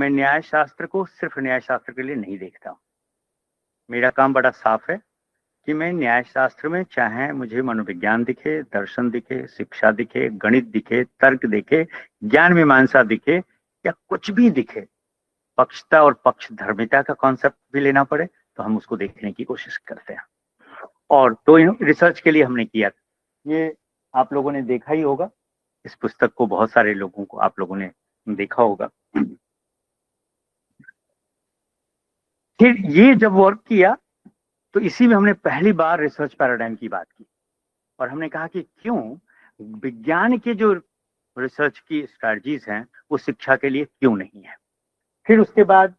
मैं न्याय शास्त्र को सिर्फ न्याय शास्त्र के लिए नहीं देखता हूँ। मेरा काम बड़ा साफ है कि मैं न्याय शास्त्र में चाहे मुझे मनोविज्ञान दिखे, दर्शन दिखे, शिक्षा दिखे, गणित दिखे, तर्क दिखे, ज्ञान मीमांसा दिखे या कुछ भी दिखे, पक्षता और पक्षधर्मिता का कॉन्सेप्ट भी लेना पड़े तो हम उसको देखने की कोशिश करते हैं। और तो रिसर्च के लिए हमने किया, ये आप लोगों ने देखा ही होगा, इस पुस्तक को बहुत सारे लोगों को आप लोगों ने देखा होगा। फिर ये जब वर्क किया तो इसी में हमने पहली बार रिसर्च पैराडाइम की बात की और हमने कहा कि क्यों विज्ञान के जो रिसर्च की स्ट्रैटेजीज हैं वो शिक्षा के लिए क्यों नहीं है। फिर उसके बाद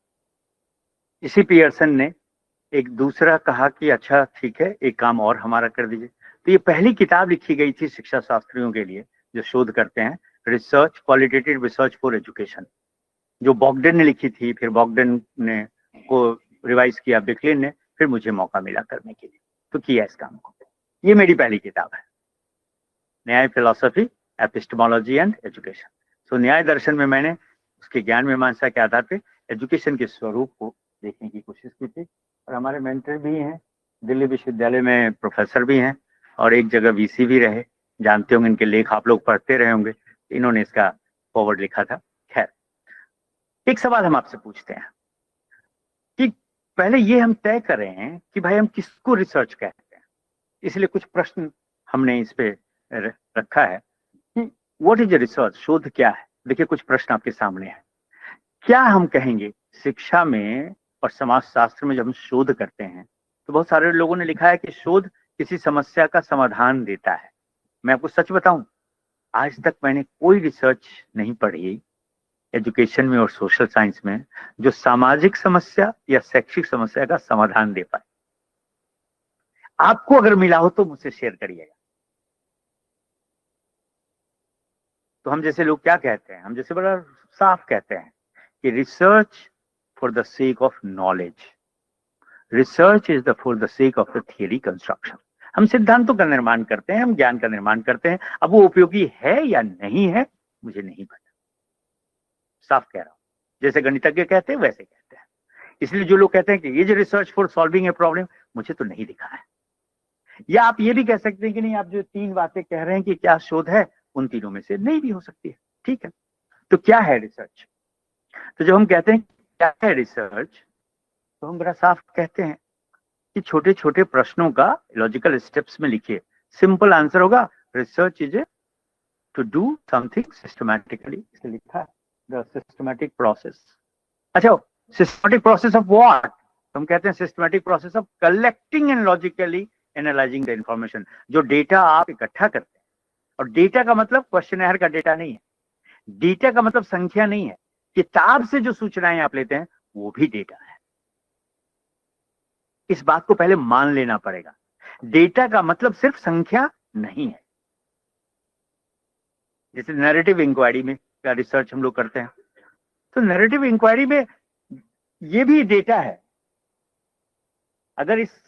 इसी पियर्सन ने एक दूसरा कहा कि अच्छा ठीक है, एक काम और हमारा कर दीजिए। तो ये पहली किताब लिखी गई थी शिक्षा शास्त्रियों के लिए जो शोध करते हैं, research qualitative research for education, जो बॉगडन ने लिखी थी। फिर बॉगडन ने को रिवाइज किया बिकलिन ने, फिर मुझे मौका मिला करने के लिए, तो किया इस काम को। ये मेरी पहली किताब है, न्याय फिलॉसफी एपिस्टेमोलॉजी एंड एजुकेशन। सो न्याय दर्शन में मैंने उसके ज्ञान मीमांसा के आधार पे एजुकेशन के स्वरूप को देखने की कोशिश की थी। और हमारे मेंटर भी हैं, दिल्ली विश्वविद्यालय में प्रोफेसर भी हैं और एक जगह वीसी भी रहे, जानते होंगे, इनके लेख आप लोग पढ़ते रहे होंगे, इन्होंने इसका फॉरवर्ड लिखा था। खैर, एक सवाल हम आपसे पूछते हैं कि पहले ये हम तय कर रहे हैं कि भाई हम किसको रिसर्च कहते हैं, इसलिए कुछ प्रश्न हमने इस पे रखा है कि व्हाट इज रिसर्च, शोध क्या है। देखिए कुछ प्रश्न आपके सामने है। क्या हम कहेंगे शिक्षा में और समाज शास्त्र में जब हम शोध करते हैं तो बहुत सारे लोगों ने लिखा है कि शोध किसी समस्या का समाधान देता है। मैं आपको सच बताऊं, आज तक मैंने कोई रिसर्च नहीं पढ़ी एजुकेशन में और सोशल साइंस में जो सामाजिक समस्या या शैक्षिक समस्या का समाधान दे पाए। आपको अगर मिला हो तो मुझसे शेयर करिएगा। तो हम जैसे लोग क्या कहते हैं, हम जैसे बड़ा साफ कहते हैं कि research for the sake of knowledge, research is the for the sake of the theory construction. हम सिद्धांतों का निर्माण करते हैं, हम ज्ञान का निर्माण करते हैं। अब वो उपयोगी है या नहीं है मुझे नहीं पता, साफ कह रहा हूं। जैसे गणितज्ञ कहते हैं वैसे कहते हैं। इसलिए जो लोग कहते हैं कि ये जो research for solving a problem, मुझे तो नहीं दिखा है। या आप ये भी कह सकते हैं कि नहीं, आप जो तीन बातें कह रहे हैं कि क्या शोध है, उन तीनों में से नहीं भी हो सकती है। ठीक है, तो क्या है रिसर्च? तो जब हम कहते हैं क्या है रिसर्च, तो हम बड़ा साफ कहते हैं कि छोटे छोटे प्रश्नों का लॉजिकल स्टेप्स में लिखिए। सिंपल आंसर होगा research is a to do something systematically, इसलिए लिखा है द सिस्टमैटिक प्रोसेस। अच्छा, सिस्टमैटिक प्रोसेस ऑफ व्हाट? हम कहते हैं systematic process of collecting and logically analyzing the information. जो डेटा आप इकट्ठा करते हैं, और डेटा का मतलब क्वेश्चनर का डेटा नहीं है, डेटा का मतलब संख्या नहीं है, किताब से जो सूचनाएं आप लेते हैं वो भी डेटा है। इस बात को पहले मान लेना पड़ेगा। डेटा का मतलब सिर्फ संख्या नहीं है। जैसे नैरेटिव इंक्वायरी में का रिसर्च हम लोग करते हैं, तो नैरेटिव इंक्वायरी में ये भी डेटा है। अगर इस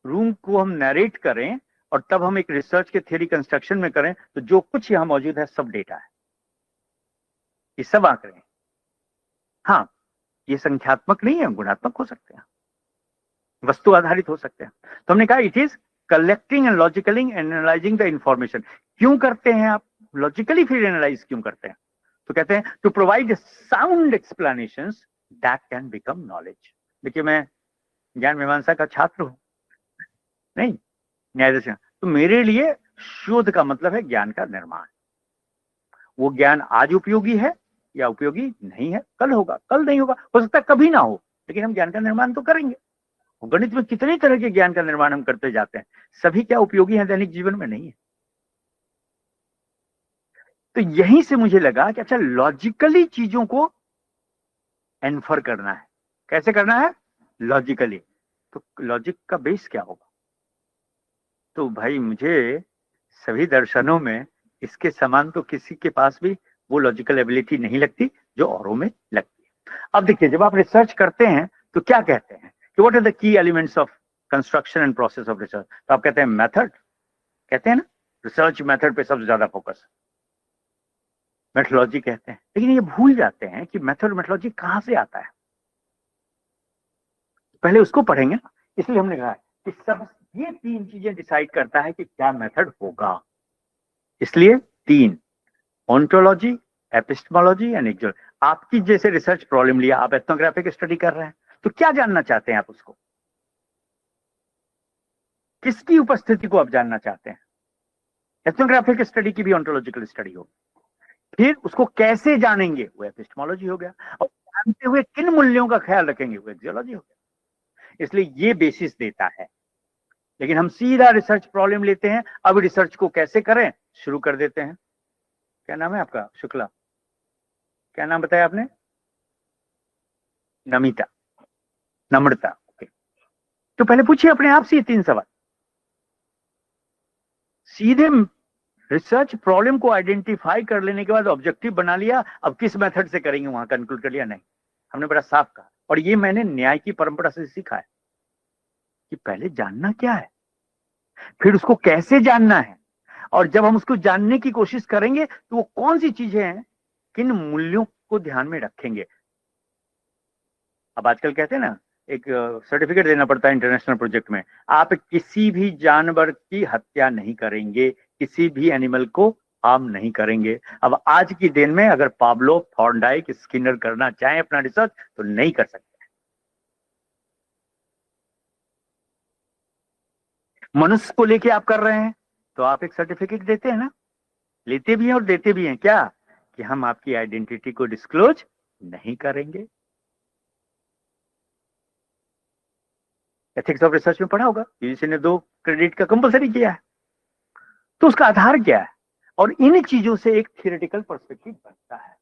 रूम को हम नरेट करें और तब हम एक रिसर्च के थ्योरी कंस्ट्रक्शन में करें तो जो कुछ यहां मौजूद है सब डेटा है, ये सब आंकड़े हैं। हाँ, ये संख्यात्मक नहीं है, गुणात्मक हो सकते हैं, वस्तु आधारित हो सकते हैं। तो हमने कहा it is collecting and logically analyzing the information. क्यों करते हैं आप लॉजिकली, फिर एनालाइज क्यों करते हैं? तो कहते हैं to provide sound explanations that can become knowledge. देखिए मैं ज्ञान मीमांसा का छात्र हूं, नहीं न्याय दर्शन, तो मेरे लिए शोध का मतलब है ज्ञान का निर्माण। वो ज्ञान आज उपयोगी है या उपयोगी नहीं है, कल होगा, कल नहीं होगा, हो सकता है कभी ना हो, लेकिन हम ज्ञान का निर्माण तो करेंगे। गणित में कितने तरह के ज्ञान का निर्माण हम करते जाते हैं, सभी क्या उपयोगी हैं दैनिक जीवन में? नहीं है। तो यहीं से मुझे लगा कि अच्छा, लॉजिकली चीजों को इन्फर करना है। कैसे करना है? लॉजिकली। तो लॉजिक का बेस क्या होगा? तो भाई मुझे सभी दर्शनों में इसके समान तो किसी के पास भी वो लॉजिकल एबिलिटी नहीं लगती जो औरों में लगती है। अब देखिए, जब आप रिसर्च करते हैं तो क्या कहते हैं कि what are the key elements of construction and process of research? तो आप कहते हैं मेथड, कहते हैं ना, रिसर्च मेथड पे सबसे ज्यादा फोकस। मेथोडोलॉजी कहते हैं, लेकिन ये भूल जाते हैं कि मेथड मेथोडोलॉजी कहां से आता है। पहले उसको पढ़ेंगे ना, इसलिए हमने कहा कि सब ये 3 चीजें डिसाइड करता है कि क्या मेथड होगा। इसलिए 3, ओंटोलॉजी, एपिस्टेमोलॉजी एंड एक्सोलॉजी। आपकी जैसे रिसर्च प्रॉब्लम लिया, आप एथनोग्राफिक स्टडी कर रहे हैं, तो क्या जानना चाहते हैं आप उसको, किसकी उपस्थिति को आप जानना चाहते हैं। एथनोग्राफिक स्टडी की भी ओंटोलॉजिकल स्टडी होगी, फिर उसको कैसे जानेंगे वो एपिस्टेमोलॉजी हो गया, और जानते हुए किन मूल्यों का ख्याल रखेंगे वो एक्सियोलॉजी हो गया। इसलिए ये बेसिस देता है। लेकिन हम सीधा रिसर्च प्रॉब्लम लेते हैं, अब रिसर्च को कैसे करें शुरू कर देते हैं। क्या नाम है आपका? शुक्ला, क्या नाम बताया आपने? नमिता, नम्रता, ओके। तो पहले पूछिए अपने आप से ये 3 सवाल। सीधे रिसर्च प्रॉब्लम को आइडेंटिफाई कर लेने के बाद ऑब्जेक्टिव बना लिया, अब किस मेथड से करेंगे वहां कंक्लूड कर लिया, नहीं। हमने बड़ा साफ कहा, और ये मैंने न्याय की परंपरा से सीखा है कि पहले जानना क्या है, फिर उसको कैसे जानना है, और जब हम उसको जानने की कोशिश करेंगे तो वो कौन सी चीजें हैं, किन मूल्यों को ध्यान में रखेंगे। अब आजकल कहते हैं ना, एक सर्टिफिकेट देना पड़ता है इंटरनेशनल प्रोजेक्ट में, आप किसी भी जानवर की हत्या नहीं करेंगे, किसी भी एनिमल को हार्म नहीं करेंगे। अब आज की दिन में अगर पाब्लो, थॉर्नडाइक, स्किनर करना चाहें अपना रिसर्च तो नहीं कर सकते। मनुष्य को लेके आप कर रहे हैं तो आप एक सर्टिफिकेट देते हैं ना, लेते भी हैं और देते भी हैं, क्या कि हम आपकी आइडेंटिटी को डिस्क्लोज नहीं करेंगे। एथिक्स ऑफ रिसर्च में पढ़ा होगा, यूजीसी ने 2 क्रेडिट का कंपलसरी किया है। तो उसका आधार क्या है, और इन चीजों से एक थियोरेटिकल पर्सपेक्टिव बनता है,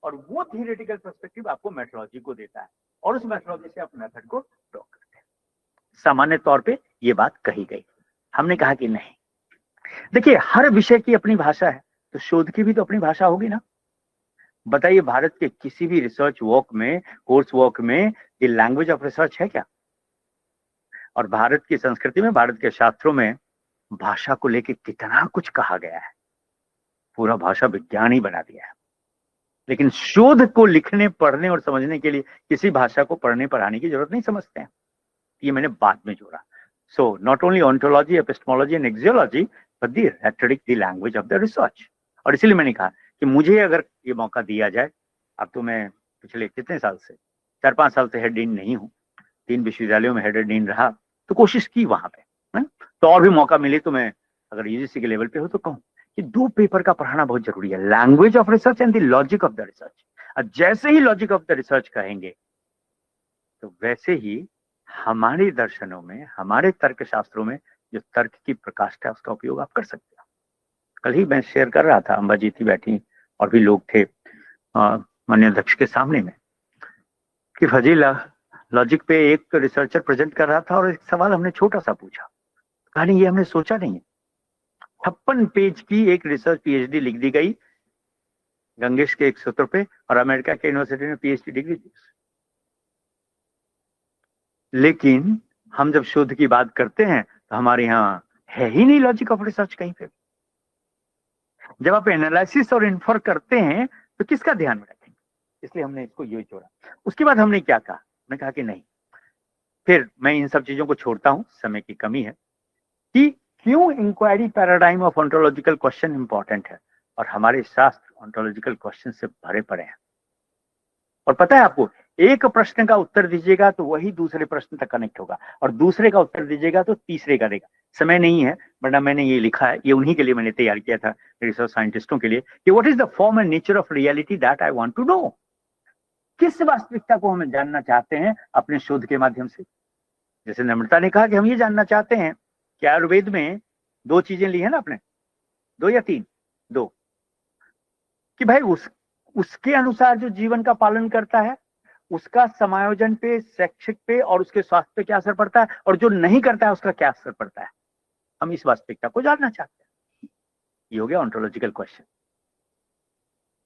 और वो थियोरेटिकल पर्सपेक्टिव आपको मेथोडोलॉजी को देता है, और उस मेथोडोलॉजी से आप मेथड को ड्रॉ करते हैं। सामान्य तौर पे ये बात कही गई। हमने कहा कि नहीं, देखिए हर विषय की अपनी भाषा है, तो शोध की भी तो अपनी भाषा होगी ना। बताइए, भारत के किसी भी रिसर्च वर्क में, कोर्स वर्क में, ये लैंग्वेज ऑफ रिसर्च है क्या? और भारत की संस्कृति में, भारत के शास्त्रों में भाषा को लेके कितना कुछ कहा गया है, पूरा भाषा विज्ञान ही बना दिया है। लेकिन शोध को लिखने, पढ़ने और समझने के लिए किसी भाषा को पढ़ने पढ़ाने की जरूरत नहीं समझते हैं। ये मैंने बाद में जोड़ा। So not only ontology, epistemology and axiology, but the rhetoric, the language of the research. और इसीलिए मैंने कहा कि मुझे अगर ये मौका दिया जाए, अब तो मैं पिछले कितने साल से, 4-5 साल से हेड डीन नहीं हूँ, 3 विश्वविद्यालयों में हेड डीन रहा, तो कोशिश की वहां पे, तो और भी मौका मिले तो मैं अगर यूजीसी के लेवल पे हो तो कहूँ कि 2 पेपर का पढ़ाना बहुत जरूरी है, language of research and the logic of the research. जैसे ही लॉजिक ऑफ द रिसर्च कहेंगे तो वैसे ही हमारे दर्शनों में, हमारे तर्क शास्त्रों में जो तर्क की प्रकाष्ठा है उसका उपयोग आप कर सकते हो। कल ही मैं शेयर कर रहा था, अंबाजी थी बैठी और भी लोग थे माननीय अध्यक्ष के सामने में, कि फजी लॉजिक पे एक रिसर्चर प्रेजेंट कर रहा था और एक सवाल हमने छोटा सा पूछा, कहा नहीं ये हमने सोचा नहीं है। 56 पेज की एक रिसर्च पीएचडी लिख दी गई गंगेश के एक सूत्र पे, और अमेरिका के यूनिवर्सिटी में पीएचडी डिग्री दी। लेकिन हम जब शोध की बात करते हैं तो हमारे यहाँ है ही नहीं लॉजिक ऑफ रिसर्च कहीं पे। जब आप एनालिसिस और इन्फर करते हैं तो किसका ध्यान में रखेंगे, इसलिए हमने इसको यही जोड़ा। उसके बाद हमने क्या कहा, हमने कहा कि नहीं, फिर मैं इन सब चीजों को छोड़ता हूं, समय की कमी है, कि क्यों inquiry paradigm of ontological question important है, और हमारे शास्त्र ऑन्टोलॉजिकल क्वेश्चन से भरे पड़े हैं। और पता है आपको, एक प्रश्न का उत्तर दीजिएगा तो वही दूसरे प्रश्न तक कनेक्ट होगा, और दूसरे का उत्तर दीजिएगा तो तीसरे का देगा। समय नहीं है, वरना मैंने ये लिखा है, ये उन्हीं के लिए मैंने तैयार किया था, रिसर्च साइंटिस्टों के लिए, कि what is the form and nature of reality that I want to know. किस वास्तविकता को हम जानना चाहते हैं अपने शोध के माध्यम से। जैसे नम्रता ने कहा कि हम ये जानना चाहते हैं कि आयुर्वेद में 2 चीजें ली है ना आपने, 2 या 3, 2, कि भाई उसके अनुसार जो जीवन का पालन करता है उसका समायोजन पे, शैक्षिक पे और उसके स्वास्थ्य पे क्या असर पड़ता है, और जो नहीं करता है उसका क्या असर पड़ता है। हम इस वास्तविकता को जानना चाहते हैं। ये हो गया ऑन्टोलॉजिकल क्वेश्चन,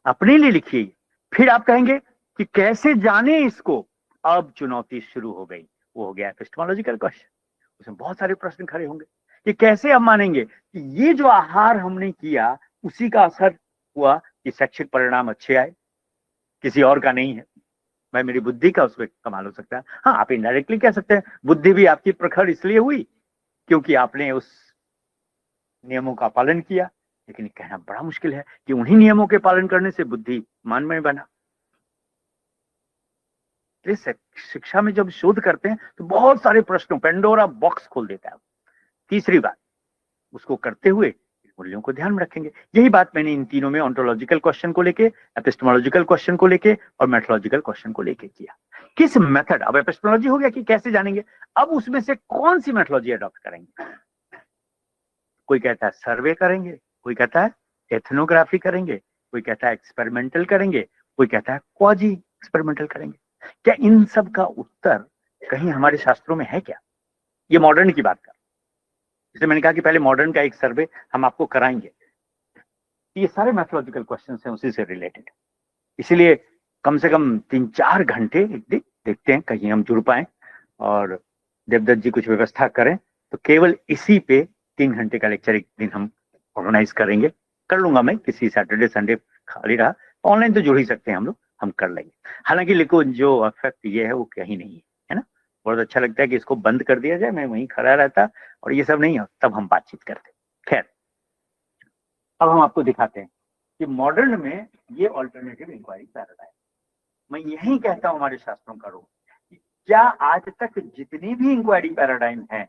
अपने लिए लिखिए। फिर आप कहेंगे कि कैसे जाने इसको, अब चुनौती शुरू हो गई, वो हो गया एपिस्टेमोलॉजिकल क्वेश्चन। उसमें बहुत सारे प्रश्न खड़े होंगे कि कैसे हम मानेंगे कि ये जो आहार हमने किया उसी का असर हुआ कि शैक्षिक परिणाम अच्छे आए, किसी और का नहीं है। भाई मेरी बुद्धि का उसमें कमाल हो सकता है। हाँ, आप इनडायरेक्टली कह सकते हैं बुद्धि भी आपकी प्रखर इसलिए हुई क्योंकि आपने उस नियमों का पालन किया। लेकिन कहना बड़ा मुश्किल है कि उन्हीं नियमों के पालन करने से बुद्धिमान में बना। शिक्षा में जब शोध करते हैं तो बहुत सारे प्रश्नों, पेंडोरा बॉक्स खोल देता है। तीसरी बात, उसको करते हुए मूल्यों को ध्यान में रखेंगे। यही बात मैंने इन तीनों में ऑन्टोलॉजिकल क्वेश्चन को लेके, एपिस्टेमोलॉजिकल क्वेश्चन को लेके और मेथोलॉजिकल क्वेश्चन को लेके किया। किस मेथड, अब एपिस्टेमोलॉजी हो गया कि कैसे जानेंगे, अब उसमें से कौन सी मेथोलॉजी अडॉप्ट करेंगे। कोई कहता है सर्वे करेंगे, कोई कहता है एथनोग्राफी करेंगे, कोई कहता है एक्सपेरिमेंटल करेंगे, कोई कहता है क्वाजी एक्सपेरिमेंटल करेंगे। क्या इन सब का उत्तर कहीं हमारे शास्त्रों में है क्या? ये मॉडर्न की बात कर, जैसे मैंने कहा कि पहले मॉडर्न का एक सर्वे हम आपको कराएंगे। ये सारे मैथोलॉजिकल क्वेश्चंस हैं उसी से रिलेटेड, इसीलिए कम से कम 3-4 घंटे एक दिन देखते हैं कहीं हम जुड़ पाए, और देवदत्त जी कुछ व्यवस्था करें तो केवल इसी पे 3 घंटे का लेक्चर एक दिन हम ऑर्गेनाइज करेंगे। कर लूंगा मैं, किसी सैटरडे संडे खाली रहा, ऑनलाइन तो जुड़ ही सकते हैं हम लोग, हम कर लेंगे। हालांकि लेकिन जो अफेक्ट ये है वो कहीं नहीं है ना। बहुत अच्छा लगता है कि इसको बंद कर दिया जाए, मैं वहीं खड़ा रहता और ये सब नहीं हो, तब हम बातचीत करते। खैर, अब हम आपको दिखाते हैं कि मॉडर्न में ये ऑल्टरनेटिव इंक्वायरी पैराडाइम, मैं यही कहता हूं हमारे शास्त्रों का रोल, क्या आज तक जितनी भी इंक्वायरी पैराडाइम है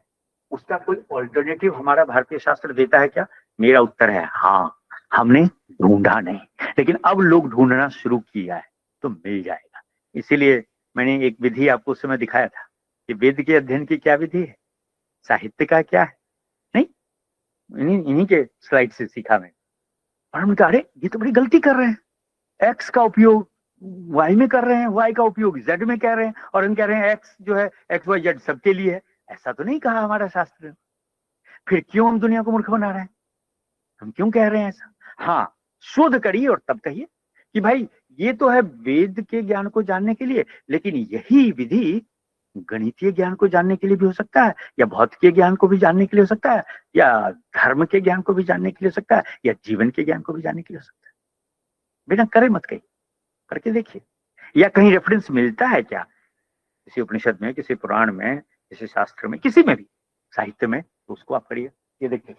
उसका कोई ऑल्टरनेटिव हमारा भारतीय शास्त्र देता है क्या? मेरा उत्तर है हाँ, हमने ढूंढा नहीं, लेकिन अब लोग ढूंढना शुरू किया है तो मिल जाएगा। इसीलिए मैंने एक विधि आपको उस समय दिखाया था कि वेद के अध्ययन की क्या विधि है, साहित्य का क्या है, नहीं इन्हीं के स्लाइड से सीखा मैंने। और हम कहा अरे ये तो बड़ी गलती कर रहे हैं, एक्स का उपयोग वाई में कर रहे हैं, वाई का उपयोग जेड में कर रहे हैं, और हम कह रहे हैं एक्स जो है एक्स वाई जेड सबके लिए है। ऐसा तो नहीं कहा हमारा शास्त्र ने, फिर क्यों हम दुनिया को मूर्ख बना रहे हैं, हम क्यों कह रहे हैं ऐसा? हाँ, शोध करिए और तब कहिए कि भाई ये तो है वेद के ज्ञान को जानने के लिए, लेकिन यही विधि गणितीय ज्ञान को जानने के लिए भी हो सकता है, या भौतिक ज्ञान को भी जानने के लिए हो सकता है, या धर्म के ज्ञान को भी जानने के लिए हो सकता है, या जीवन के ज्ञान को भी जानने के लिए हो सकता है। बिना करे मत कहिए, करके देखिए। या कहीं रेफरेंस मिलता है क्या किसी उपनिषद में, किसी पुराण में, किसी शास्त्र में, किसी में भी साहित्य में, तो उसको आप करिए। ये देखिए,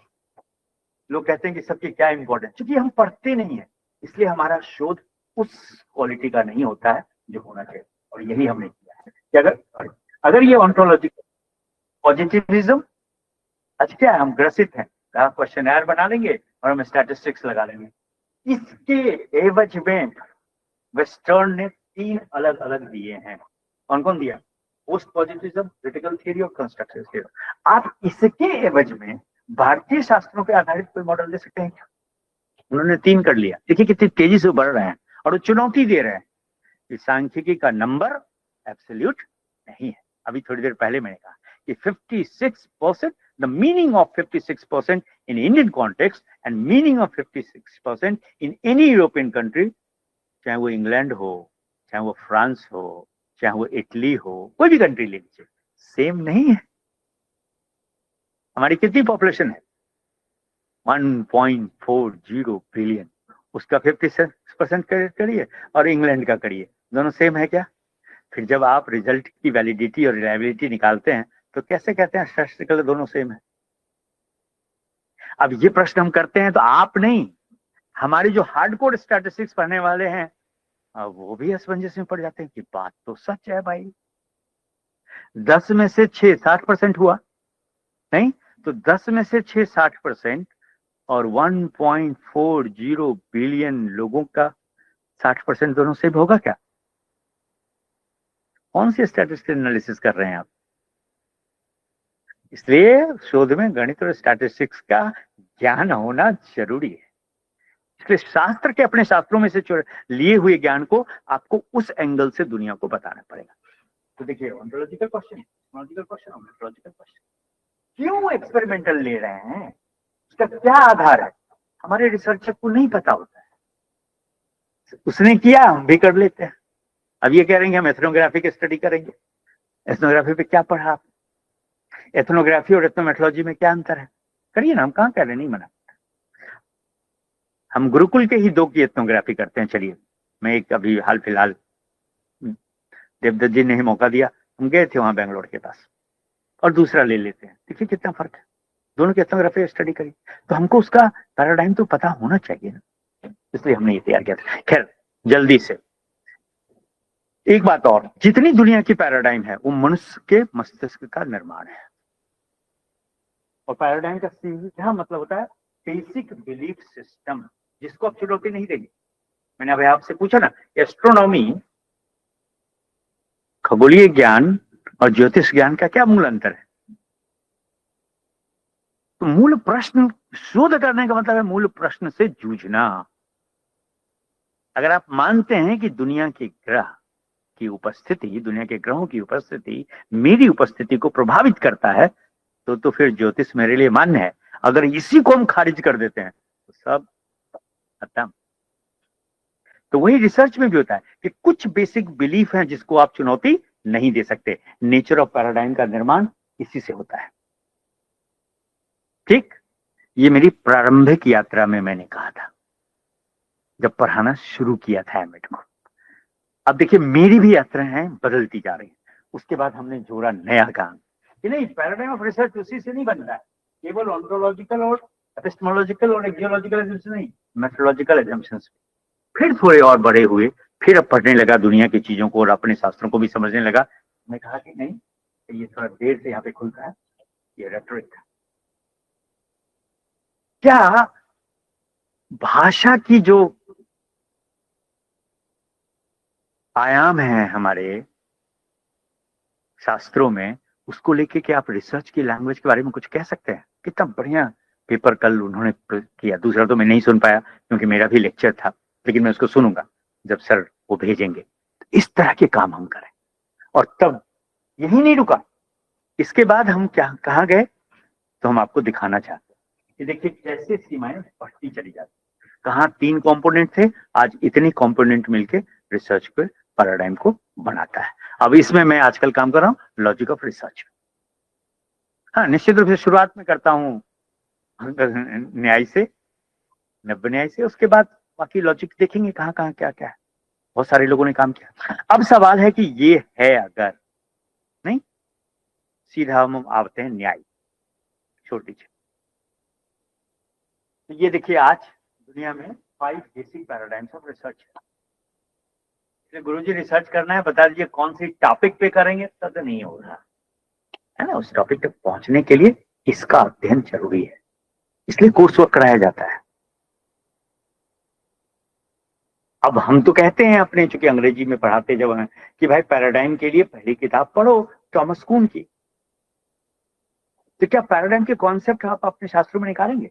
लोग कहते हैं कि सबकी क्या इंपॉर्टेंस, क्योंकि हम पढ़ते नहीं है इसलिए हमारा शोध उस क्वालिटी का नहीं होता है जो होना चाहिए। और यही हमने किया है कि अगर ये ऑन्टोलॉजिकल पॉजिटिविज्म, अच्छा क्या हम ग्रसित हैं, क्वेश्चनर बना लेंगे और हम स्टैटिस्टिक्स लगा लेंगे। इसके एवज में वेस्टर्न ने 3 अलग अलग दिए हैं। कौन कौन दिया? पोस्ट पॉजिटिविज्म, क्रिटिकल थ्योरी और कंस्ट्रक्टिव थ्योरी। आप इसके एवज में भारतीय शास्त्रों पे आधारित कोई मॉडल दे सकते हैं क्या? उन्होंने 3 कर लिया। देखिए कितनी तेजी से बढ़ रहे हैं, और वो चुनौती दे रहे हैं कि सांख्यिकी का नंबर एब्सोल्यूट नहीं है। अभी थोड़ी देर पहले मैंने कहा कि 56%, the meaning of 56% in Indian context and meaning of 56% in any European country, चाहे वो इंग्लैंड हो, चाहे वो फ्रांस हो, चाहे वो इटली हो, कोई भी कंट्री ले लीजिए, सेम नहीं है। हमारी कितनी पॉपुलेशन है? 1.40 बिलियन, उसका 56% करिए और इंग्लैंड का करिए, दोनों सेम है क्या? फिर जब आप रिजल्ट की वैलिडिटी और रिलायबिलिटी निकालते हैं तो कैसे कहते हैं स्टैटिस्टिकल दोनों सेम है? अब ये प्रश्न हम करते हैं तो आप नहीं, हमारे जो हार्डकोर स्टैटिस्टिक्स पढ़ने वाले हैं वो भी असमंजस में पड़ जाते हैं कि बात तो सच है भाई, 10 में से 6 60% हुआ नहीं, तो 10 में से 6 60% और 1.40 बिलियन लोगों का 60% दोनों सेम होगा क्या? कौन सी स्टैटिस्टिकल एनालिसिस कर रहे हैं आप? इसलिए शोध में गणित और स्टैटिस्टिक्स का ज्ञान होना जरूरी है। इसलिए शास्त्र के अपने शास्त्रों में से लिए हुए ज्ञान को आपको उस एंगल से दुनिया को बताना पड़ेगा। तो देखिए, ऑन्टोलॉजिकल क्वेश्चन, मेथोलॉजिकल क्वेश्चन और मेथोलॉजिकल क्वेश्चन, क्यों एक्सपेरिमेंटल ले रहे हैं, उसका क्या आधार है, हमारे रिसर्चर को नहीं पता होता है। उसने किया, हम भी कर लेते हैं। अब ये कह रहे हैं हम एथनोग्राफी की स्टडी करेंगे। एथनोग्राफी पे क्या पढ़ा आप? एथनोग्राफी और एथनोमेथोलॉजी में क्या अंतर है? करिए ना, हम कहाँ कह रहे नहीं मना। हम गुरुकुल के ही 2 की एथनोग्राफी करते हैं। चलिए, मैं एक अभी हाल फिलहाल देवदत्त जी ने ही मौका दिया, हम गए थे वहां बेंगलोर के पास, और दूसरा ले लेते हैं, देखिए कितना फर्क है। दोनों की एथनोग्राफी स्टडी करी, तो हमको उसका पैराडाइम तो पता होना चाहिए ना, इसलिए हमने ये तैयार किया था। खैर, जल्दी से एक बात और, जितनी दुनिया की पैराडाइम है वो मनुष्य के मस्तिष्क का निर्माण है। और पैराडाइम का सीधा मतलब होता है बेसिक बिलीफ सिस्टम, जिसको आप चुनौती नहीं देंगे। मैंने अभी आपसे पूछा ना, एस्ट्रोनॉमी, खगोलीय ज्ञान और ज्योतिष ज्ञान का क्या मूल अंतर है? तो मूल प्रश्न शोध करने का मतलब है मूल प्रश्न से जूझना। अगर आप मानते हैं कि दुनिया के ग्रह की उपस्थिति, दुनिया के ग्रहों की उपस्थिति मेरी उपस्थिति को प्रभावित करता है, तो फिर ज्योतिष मेरे लिए मान्य है। अगर इसी को हम खारिज कर देते हैं तो सब खत्म। तो वही रिसर्च में भी होता है कि कुछ बेसिक बिलीफ हैं जिसको आप चुनौती नहीं दे सकते। नेचर ऑफ पैराडाइम का निर्माण इसी से होता है। ठीक, ये मेरी प्रारंभिक यात्रा में मैंने कहा था जब पढ़ाना शुरू किया था एमएड को। अब देखिए, मेरी भी यात्राएं बदलती जा रही हैं। उसके बाद हमने जोड़ा नया काम कि नहीं, पैराडाइम ऑफ रिसर्च उसी से नहीं बनता है, केवल ऑन्टोलॉजिकल और एपिस्टेमोलॉजिकल और एक्जियोलॉजिकल एजम्पशन नहीं, मेथोडोलॉजिकल एजम्पशंस। फिर थोड़े और बड़े हुए, फिर अब पढ़ने लगा दुनिया की चीजों को और अपने शास्त्रों को भी समझने लगा। मैं कहा कि नहीं, ये थोड़ा देर से यहाँ पे खुलता है, ये रेटोरिक। क्या भाषा की जो आयाम है हमारे शास्त्रों में, उसको लेके क्या आप रिसर्च की लैंग्वेज के बारे में कुछ कह सकते हैं? कितना बढ़िया पेपर कल उन्होंने किया। दूसरा तो मैं नहीं सुन पाया क्योंकि मेरा भी लेक्चर था, लेकिन मैं उसको सुनूंगा जब सर वो भेजेंगे। इस तरह के काम हम करें। और तब यही नहीं रुका, इसके बाद हम क्या कहाँ गए, तो हम आपको दिखाना चाहते हैं कि देखिए कैसे सीमाएं बढ़ती चली जाती। कहाँ 3 कंपोनेंट थे, आज इतने कंपोनेंट मिलके रिसर्च पे पैराडाइम को बनाता है। अब इसमें मैं आजकल काम कर रहा हूँ लॉजिक ऑफ रिसर्च। हाँ, निश्चित रूप से शुरुआत में करता हूँ न्याय से, नब्बे न्याय से, उसके बाद बाकी लॉजिक देखेंगे कहाँ कहाँ क्या क्या है। बहुत सारे लोगों ने काम किया। अब सवाल है कि ये है अगर नहीं, सीधा हम आते हैं न्याय, छोड़ दीजिए। तो ये देखिए, आज दुनिया में 5 बेसिक पैराडाइम्स ऑफ रिसर्च है। गुरुजी रिसर्च करना है, बता दीजिए कौन सी टॉपिक पे करेंगे, तब तो नहीं हो रहा है ना। उस टॉपिक तक पहुंचने के लिए इसका अध्ययन जरूरी है, इसलिए कोर्स वर्क कराया जाता है। अब हम तो कहते हैं अपने, चूंकि अंग्रेजी में पढ़ाते जब हैं, कि भाई पैराडाइम के लिए पहली किताब पढ़ो थॉमस कुन की। तो क्या पैराडाइम के कॉन्सेप्ट आप अपने शास्त्रों में निकालेंगे?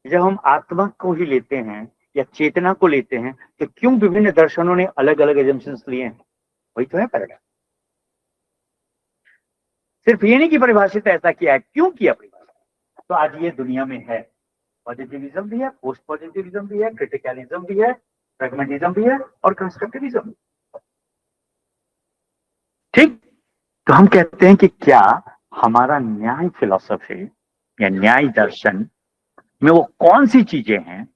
जब हम आत्मा को ही लेते हैं या चेतना को लेते हैं, तो क्यों विभिन्न दर्शनों ने अलग अलग एजम्पशंस लिए हैं? वही तो है पैराडाइम। सिर्फ ये नहीं कि परिभाषित ऐसा किया है, क्यों किया परिभाषित। तो आज ये दुनिया में है, पॉजिटिविज्म भी है, पोस्ट पॉजिटिविज्म भी है, क्रिटिकलिज्म भी है, फ्रेगमेंटिज्म भी है और कंस्ट्रक्टिविज्म भी। ठीक, तो हम कहते हैं कि क्या हमारा न्याय फिलॉसफी या न्याय दर्शन में वो कौन सी चीजें हैं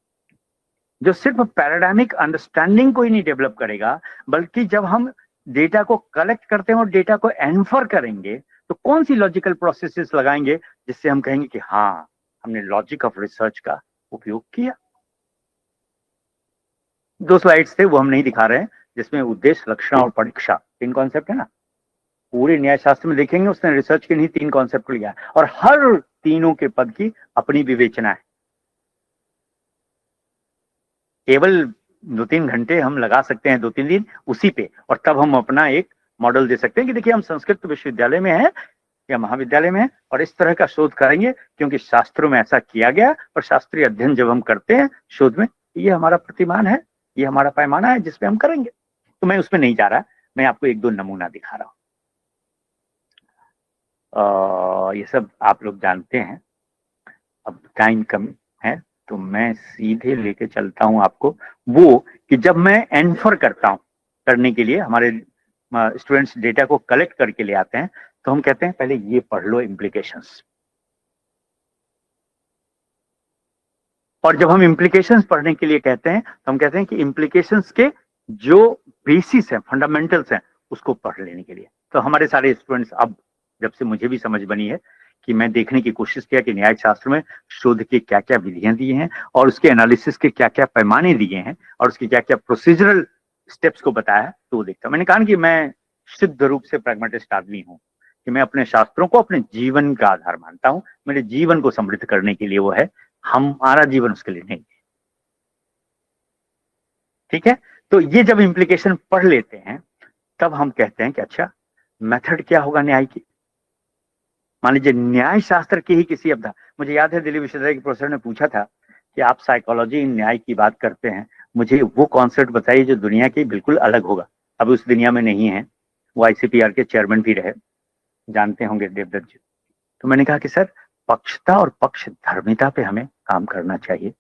जो सिर्फ पैराडायमिक अंडरस्टैंडिंग को ही नहीं डेवलप करेगा, बल्कि जब हम डेटा को कलेक्ट करते हैं और डेटा को एनफर करेंगे, तो कौन सी लॉजिकल प्रोसेसेस लगाएंगे जिससे हम कहेंगे कि हाँ, हमने लॉजिक ऑफ रिसर्च का उपयोग किया। 2 स्लाइड्स थे, वो हम नहीं दिखा रहे हैं, जिसमें उद्देश्य, लक्षण और परीक्षा 3 कॉन्सेप्ट है ना। पूरे न्याय शास्त्र में देखेंगे उसने रिसर्च के नहीं 3 कॉन्सेप्ट लिया है, और हर तीनों के पद की अपनी विवेचना है। केवल 2-3 घंटे हम लगा सकते हैं, 2-3 दिन उसी पे, और तब हम अपना एक मॉडल दे सकते हैं कि देखिए हम संस्कृत विश्वविद्यालय में हैं या महाविद्यालय में हैं और इस तरह का शोध करेंगे, क्योंकि शास्त्रों में ऐसा किया गया। और शास्त्रीय अध्ययन जब हम करते हैं शोध में, ये हमारा प्रतिमान है, ये हमारा पैमाना है जिसपे हम करेंगे। तो मैं उसमें नहीं जा रहा, मैं आपको 1-2 नमूना दिखा रहा हूँ। ये सब आप लोग जानते हैं। अब टाइम कम है तो मैं सीधे लेके चलता हूं आपको, वो कि जब मैं एनफर करता हूं, करने के लिए हमारे स्टूडेंट्स डेटा को कलेक्ट करके ले आते हैं, तो हम कहते हैं पहले ये पढ़ लो इम्प्लीकेशंस। और जब हम इम्प्लीकेशंस पढ़ने के लिए कहते हैं तो हम कहते हैं कि इम्प्लीकेशंस के जो बेसिस है, फंडामेंटल्स हैं, उसको पढ़ लेने के लिए। तो हमारे सारे स्टूडेंट्स, अब जब से मुझे भी समझ बनी है कि मैं देखने की कोशिश किया कि न्याय शास्त्र में शोध के क्या क्या विधियां दी हैं और उसके एनालिसिस के क्या क्या पैमाने दिए हैं और उसके क्या क्या प्रोसीजरल स्टेप्स को बताया है, तो वो देखता। मैंने कहा कि मैं शुद्ध रूप से प्रैग्मेटिस्ट आदमी हूँ, कि मैं अपने शास्त्रों को अपने जीवन का आधार मानता हूँ। मेरे जीवन को समृद्ध करने के लिए वो है, हमारा जीवन उसके लिए नहीं। ठीक है, तो ये जब इम्प्लीकेशन पढ़ लेते हैं तब हम कहते हैं कि अच्छा, मेथड क्या होगा न्याय की। मान लीजिए न्याय शास्त्र की ही किसी अवधा, मुझे याद है दिल्ली विश्वविद्यालय के प्रोफेसर ने पूछा था कि आप साइकोलॉजी न्याय की बात करते हैं, मुझे वो कॉन्सेप्ट बताइए जो दुनिया की बिल्कुल अलग होगा। अब उस दुनिया में नहीं है, वो आईसीपीआर के चेयरमैन भी रहे, जानते होंगे देवदत्त जी। तो मैंने कहा कि सर, पक्षता और पक्ष धर्मिता पे हमें काम करना चाहिए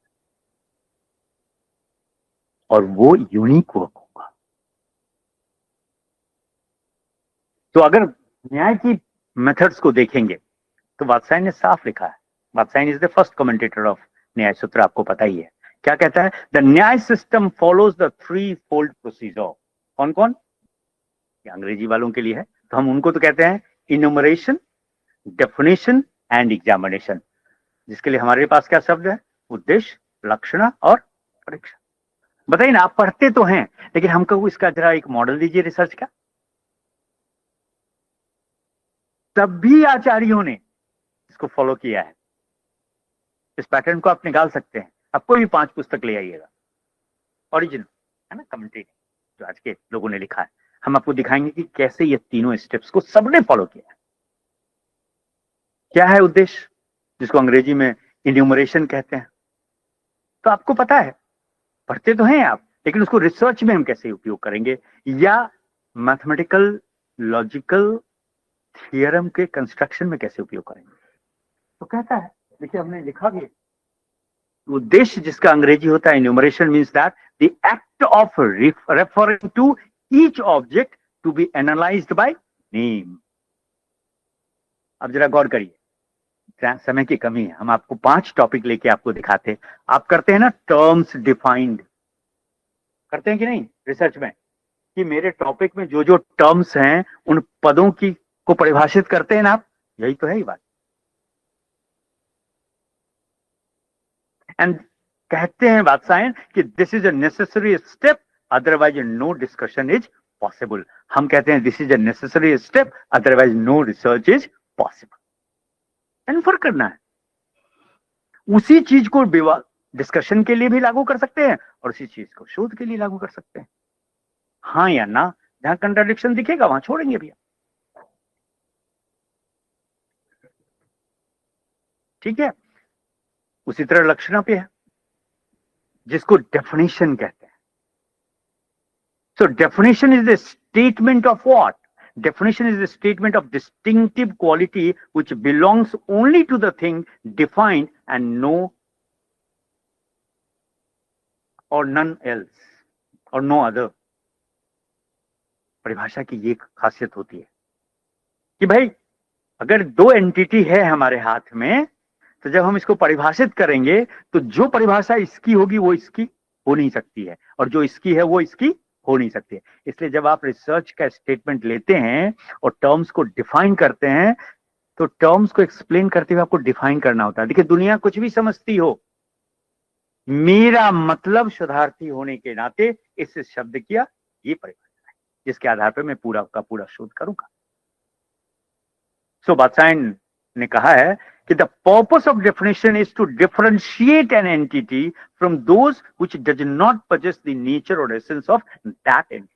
और वो यूनिक वर्क होगा। तो अगर न्याय की मेथड्स को देखेंगे तो वात्सायन ने साफ लिखा है। Vatsyayana is the first commentator of Nyaya Sutra, आपको पता ही है। क्या कहता है? द न्याय system follows the three fold procedure. कौन कौन? ये अंग्रेजी वालों के लिए है, तो हम उनको तो कहते हैं इन्यूमरेशन, डेफिनेशन एंड एग्जामिनेशन, जिसके लिए हमारे पास क्या शब्द है? उद्देश्य, लक्षण और परीक्षा। बताइए ना, आप पढ़ते तो हैं, लेकिन हमको इसका जरा एक मॉडल दीजिए रिसर्च का। तब भी आचार्यों ने इसको फॉलो किया है। इस पैटर्न को आप निकाल सकते हैं। आप कोई भी 5 पुस्तक ले आइएगा, ओरिजिनल है ना, कमेंट्री जो आज के लोगों ने लिखा है, हम आपको दिखाएंगे कि कैसे ये तीनों स्टेप्स को सबने फॉलो किया है। क्या है उद्देश्य, जिसको अंग्रेजी में इन्यूमरेशन कहते हैं? तो आपको पता है, पढ़ते तो हैं आप, लेकिन उसको रिसर्च में हम कैसे उपयोग करेंगे, या मैथमेटिकल लॉजिकल थियरम के कंस्ट्रक्शन में कैसे उपयोग करेंगे। तो कहता है, देखिए हमने लिखा भी, उद्देश्य जिसका अंग्रेजी होता है enumeration, means that the act of referring to each object to be analyzed by name. अब जरा गौर करिए, समय की कमी है, हम आपको 5 टॉपिक लेके आपको दिखाते। आप करते हैं ना टर्म्स डिफाइंड, करते हैं कि नहीं रिसर्च में, कि मेरे टॉपिक में जो जो टर्म्स हैं उन पदों की को परिभाषित करते हैं ना आप, यही तो है ही बात। एंड कहते हैं वात्सायन कि this is a necessary step, otherwise no discussion is possible. हम कहते हैं this is a necessary step, otherwise no research is possible. Infer करना है, उसी चीज को डिस्कशन के लिए भी लागू कर सकते हैं और उसी चीज को शोध के लिए लागू कर सकते हैं। हाँ या ना, जहां कंट्राडिक्शन दिखेगा वहां छोड़ेंगे भैया। ठीक है, उसी तरह लक्षणा पे है, जिसको डेफिनेशन कहते हैं। So definition is the statement of what? Definition is a statement of distinctive quality which belongs only to the thing defined and no or none else or no other। परिभाषा की ये खासियत होती है कि भाई अगर 2 एंटिटी है हमारे हाथ में, तो जब हम इसको परिभाषित करेंगे तो जो परिभाषा इसकी होगी वो इसकी हो नहीं सकती है, और जो इसकी है वो इसकी हो नहीं सकती है। इसलिए जब आप रिसर्च का स्टेटमेंट लेते हैं और टर्म्स को डिफाइन करते हैं, तो टर्म्स को एक्सप्लेन करते हुए आपको डिफाइन करना होता है। देखिए दुनिया कुछ भी समझती हो, मेरा मतलब शोधार्थी होने के नाते इस शब्द की ये परिभाषा है, जिसके आधार पर मैं पूरा का पूरा शोध करूंगा। सो वात्सायन ने कहा है कि the purpose of definition is to differentiate an entity from those which does not possess the nature or essence of that entity।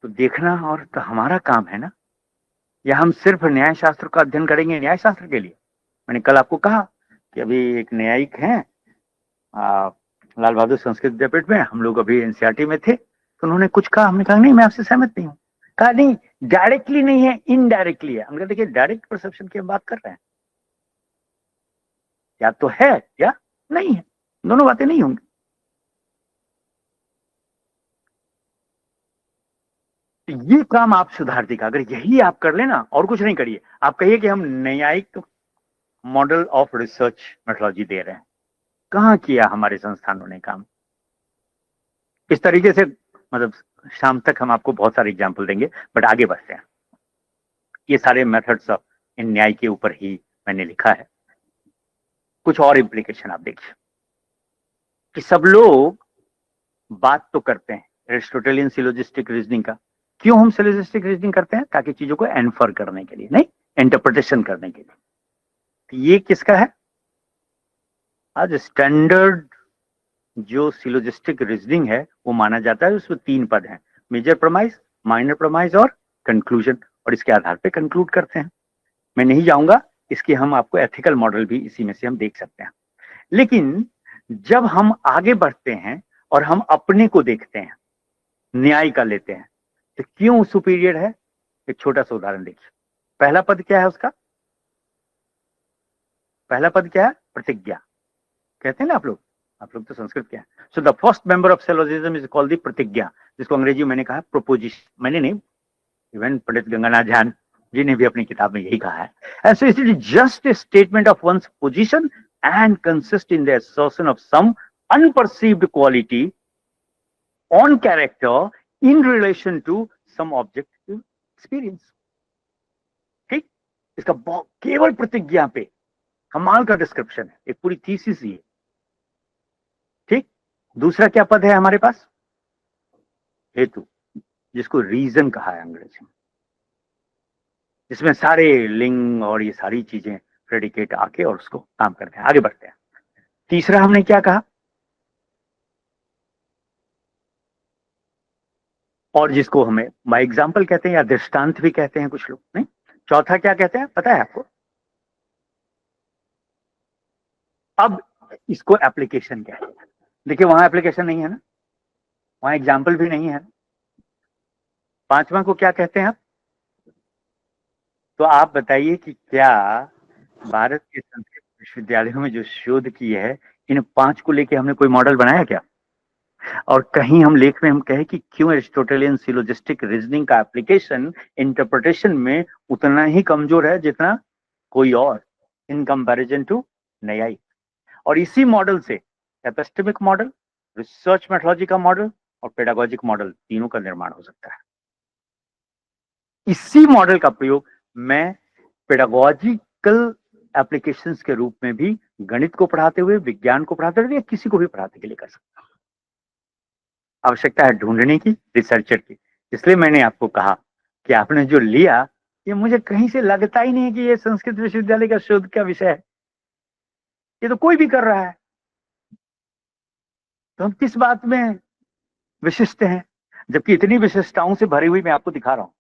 तो देखना और तो हमारा काम है ना, या हम सिर्फ न्याय शास्त्र का अध्ययन करेंगे न्याय शास्त्र के लिए। मैंने कल आपको कहा कि अभी एक न्यायिक हैं लाल बहादुर संस्कृत विद्यापीठ में, हम लोग अभी एनसीईआरटी में थे, तो उन्होंने कुछ कहा, हमने कहा नहीं मैं आपसे सहमत नहीं हूं। कहा नहीं, डायरेक्टली नहीं है, इनडायरेक्टली है। हमने कहा देखिए डायरेक्ट परसेप्शन की हम बात कर रहे हैं, या तो है या नहीं है, दोनों बातें नहीं होंगी। ये काम आप सुधार देगा। अगर यही आप कर लेना, और कुछ नहीं करिए, आप कहिए कि हम न्यायिक मॉडल ऑफ रिसर्च मेथोलॉजी दे रहे हैं। कहाँ किया हमारे संस्थानों ने काम इस तरीके से? मतलब शाम तक हम आपको बहुत सारे एग्जाम्पल देंगे, बट आगे बढ़ते हैं। ये सारे मेथड्स ऑफ इन न्याय के ऊपर ही मैंने लिखा है। कुछ और इम्प्लीकेशन आप देखिए कि सब लोग बात तो करते हैं एरिस्टोटेलियन सिलोजिस्टिक रीजनिंग का। क्यों हम सिलोजिस्टिक रीजनिंग करते हैं? ताकि चीजों को इन्फर करने के लिए, नहीं इंटरप्रिटेशन करने के लिए। तो ये किसका है? आज स्टैंडर्ड जो सिलोजिस्टिक रीजनिंग है वो माना जाता है, उसमें 3 पद हैं, मेजर प्रमाइज, माइनर प्रमाइज और कंक्लूजन, और इसके आधार पे कंक्लूड करते हैं। मैं नहीं जाऊंगा, इसके हम आपको एथिकल मॉडल भी इसी में से हम देख सकते हैं। लेकिन जब हम आगे बढ़ते हैं और हम अपने को देखते हैं, न्याय का लेते हैं, तो क्यों सुपीरियर है? एक छोटा सा उदाहरण देखिए। पहला पद क्या है उसका? पहला पद क्या है? प्रतिज्ञा कहते हैं ना आप लोग तो संस्कृत के हैं। So the first member of syllogism is called the प्रतिज्ञा, जिसको अंग्रेजी में मैंने कहा प्रोपोजिशन। मैंने नहीं, इवन पंडित गंगानाथ झान जी ने भी अपनी किताब में यही कहा है। And so it is just a statement of ones position and consist in the assertion of some unperceived quality on character in relation to some objective experience। ठीक, इसका केवल प्रतिज्ञा पे कमाल का डिस्क्रिप्शन है, एक पूरी थीसिस ही है। ठीक, दूसरा क्या पद है हमारे पास? हेतु, जिसको रीजन कहा है अंग्रेजी में, जिसमें सारे लिंग और ये सारी चीजें प्रेडिकेट आके और उसको काम करते हैं। आगे बढ़ते हैं। तीसरा हमने क्या कहा? और जिसको हमें बाय एग्जाम्पल कहते हैं या दृष्टांत भी कहते हैं कुछ लोग, नहीं। चौथा क्या कहते हैं पता है आपको? अब इसको एप्लीकेशन कहते हैं। देखिए वहां एप्लीकेशन नहीं है ना, वहां एग्जाम्पल भी नहीं है ना। पांचवा को क्या कहते हैं आप? तो आप बताइए कि क्या भारत के संस्कृत विश्वविद्यालयों में जो शोध की है, इन 5 को लेके हमने कोई मॉडल बनाया क्या? और कहीं हम लेख में हम कहे कि क्यों एरिस्टोटेलियन सिलोजिस्टिक रीजनिंग का एप्लीकेशन इंटरप्रिटेशन में उतना ही कमजोर है जितना कोई और, इन कंपैरिजन टू न्यायिक। और इसी मॉडल से एपिस्टेमिक मॉडल, रिसर्च मेथोलॉजी का मॉडल और पेडागोजिक मॉडल, तीनों का निर्माण हो सकता है। इसी मॉडल का प्रयोग मैं पेडागोजिकल एप्लीकेशंस के रूप में भी गणित को पढ़ाते हुए, विज्ञान को पढ़ाते हुए, या किसी को भी पढ़ाने के लिए कर सकता हूं। आवश्यकता है ढूंढने की, रिसर्चर की। इसलिए मैंने आपको कहा कि आपने जो लिया, ये मुझे कहीं से लगता ही नहीं कि ये संस्कृत विश्वविद्यालय का शोध का विषय है। ये तो कोई भी कर रहा है, तो हम किस बात में विशिष्ट हैं? जबकि इतनी विशिष्टताओं से भरी हुई मैं आपको दिखा रहा हूं।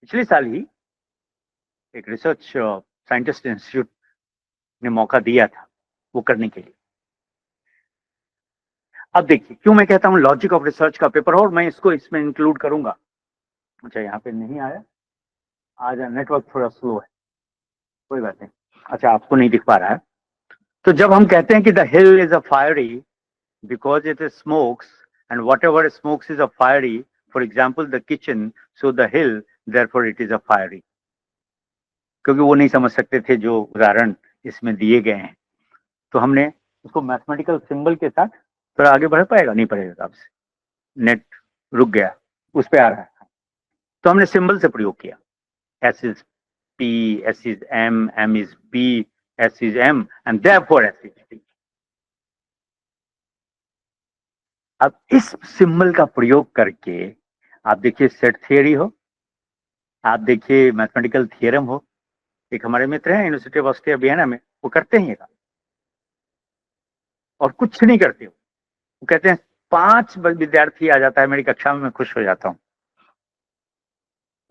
पिछले साल ही एक रिसर्च साइंटिस्ट इंस्टीट्यूट ने मौका दिया था वो करने के लिए। अब देखिए क्यों मैं कहता हूं लॉजिक ऑफ रिसर्च का पेपर हो, और मैं इसको इसमें इंक्लूड करूंगा। अच्छा यहाँ पे नहीं आया, आज नेटवर्क थोड़ा स्लो है, कोई बात नहीं। अच्छा आपको नहीं दिख पा रहा है। तो जब हम कहते हैं कि the hill is a fiery because it smokes, and what ever smokes is a fiery, for example the kitchen, so the hill therefore it is a fiery. क्योंकि वो नहीं समझ सकते थे जो उदाहरण इसमें दिए गए हैं, तो हमने उसको मैथमेटिकल सिंबल के साथ थोड़ा आगे बढ़ पाएगा, नहीं पड़ेगा आपसे, नेट रुक गया, उस पे आ रहा है। तो हमने सिंबल से प्रयोग किया, S is P, S is M, M is P, S is M, and therefore S is P. अब इस सिंबल का प्रयोग करके आप देखिए सेट थियरी हो, आप देखिए मैथमेटिकल थियरम हो। एक हमारे मित्र हैं यूनिवर्सिटी ऑफ ऑस्ट्रिया वियना में, वो करते हैं ये काम और कुछ नहीं करते हो। वो कहते हैं 5 विद्यार्थी आ जाता है मेरी कक्षा में, मैं खुश हो जाता हूँ।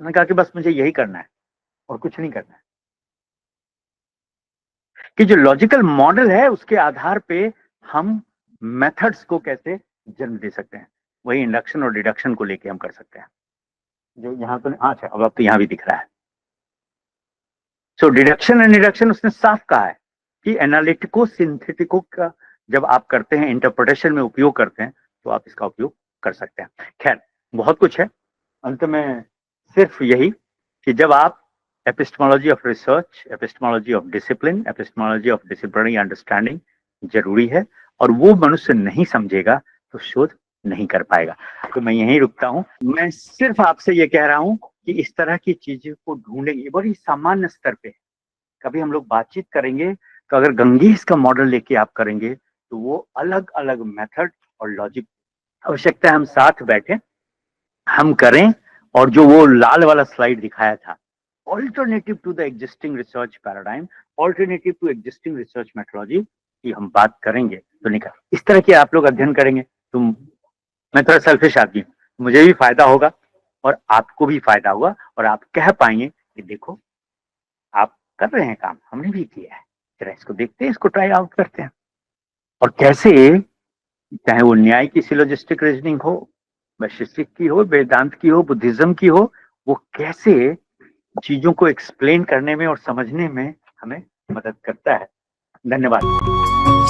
उन्होंने कहा कि बस मुझे यही करना है और कुछ नहीं करना है। कि जो लॉजिकल मॉडल है उसके आधार पे हम मेथड्स को कैसे जन्म दे सकते हैं, वही इंडक्शन और डिडक्शन को लेके हम कर सकते हैं। जो यहाँ तो हाँ अब तो यहाँ भी दिख रहा है। सो डिडक्शन एंड डिडक्शन उसने साफ कहा है कि एनालिटिको सिंथेटिको का जब आप करते हैं, इंटरप्रिटेशन में उपयोग करते हैं, तो आप इसका उपयोग कर सकते हैं। खैर बहुत कुछ है। अंत में सिर्फ यही कि जब आप epistemology of research, epistemology of discipline, epistemology of disciplinary understanding जरूरी है, और वो मनुष्य नहीं समझेगा तो शोध नहीं कर पाएगा। तो मैं यहीं रुकता हूँ। मैं सिर्फ आपसे ये कह रहा हूँ कि इस तरह की चीजों को ढूंढेंगे, बड़ी सामान्य स्तर पे कभी हम लोग बातचीत करेंगे, तो अगर गंगेश का मॉडल लेके आप करेंगे तो वो अलग अलग मेथड और लॉजिक आवश्यकता है हम साथ बैठे हम करें, और जो वो लाल वाला स्लाइड दिखाया था, alternative to the existing research paradigm, alternative to existing research methodology की हम बात करेंगे तो निकल इस तरह के आप लोग अध्ययन करेंगे तो मैं थोड़ा सेल्फिश आदमी हूँ, मुझे भी फायदा होगा और आपको भी फायदा होगा, और आप कह पाएंगे कि देखो आप कर रहे हैं काम, हमने भी किया है, जरा इसको देखते हैं, इसको ट्राई आउट करते हैं। और कैसे, चाहे वो न्याय की सिलोजिस्टिक रीजनिंग हो, वैशेषिक की हो, वेदांत की हो, बुद्धिज्म की हो, वो कैसे चीजों को एक्सप्लेन करने में और समझने में हमें मदद करता है। धन्यवाद।